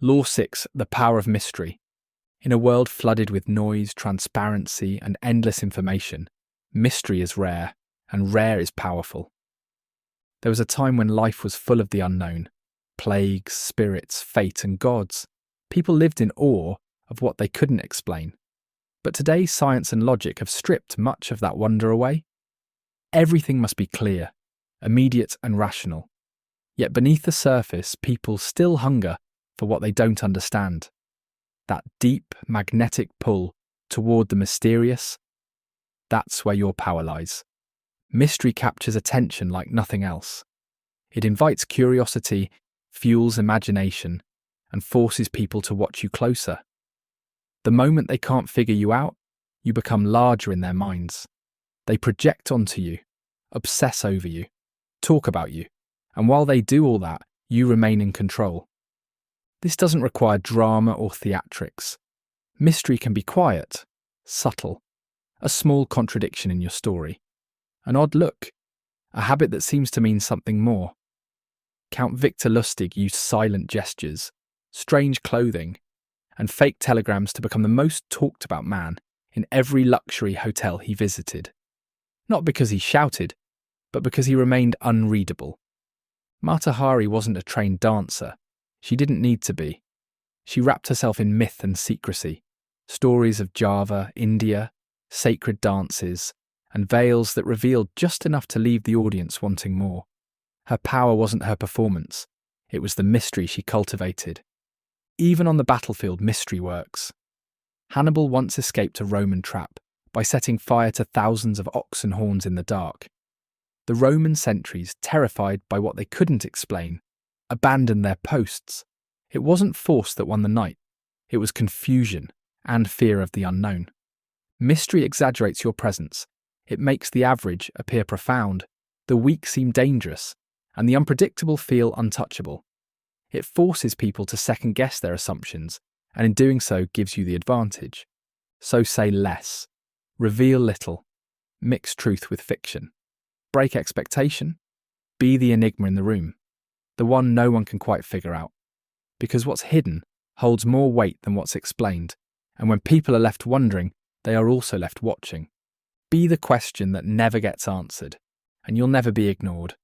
Law 6. The power of mystery. In a world flooded with noise, transparency, and endless information, mystery is rare, and rare is powerful. There was a time when life was full of the unknown. Plagues, spirits, fate, and gods. People lived in awe of what they couldn't explain. But today, science and logic have stripped much of that wonder away. Everything must be clear, immediate, and rational. Yet beneath the surface, people still hunger for what they don't understand. That deep, magnetic pull toward the mysterious, that's where your power lies. Mystery captures attention like nothing else. It invites curiosity, fuels imagination, and forces people to watch you closer. The moment they can't figure you out, you become larger in their minds. They project onto you, obsess over you, talk about you, and while they do all that, you remain in control. This doesn't require drama or theatrics. Mystery can be quiet, subtle, a small contradiction in your story, an odd look, a habit that seems to mean something more. Count Victor Lustig used silent gestures, strange clothing, and fake telegrams to become the most talked about man in every luxury hotel he visited. Not because he shouted, but because he remained unreadable. Mata Hari wasn't a trained dancer. She didn't need to be. She wrapped herself in myth and secrecy, stories of Java, India, sacred dances, and veils that revealed just enough to leave the audience wanting more. Her power wasn't her performance, it was the mystery she cultivated. Even on the battlefield, mystery works. Hannibal once escaped a Roman trap by setting fire to thousands of oxen horns in the dark. The Roman sentries, terrified by what they couldn't explain, abandoned their posts. It wasn't force that won the night, it was confusion and fear of the unknown. Mystery exaggerates your presence. It makes the average appear profound, the weak seem dangerous, and the unpredictable feel untouchable. It forces people to second-guess their assumptions, and in doing so gives you the advantage. So say less. Reveal little. Mix truth with fiction. Break expectation. Be the enigma in the room. The one no one can quite figure out. Because what's hidden holds more weight than what's explained, and when people are left wondering, they are also left watching. Be the question that never gets answered, and you'll never be ignored.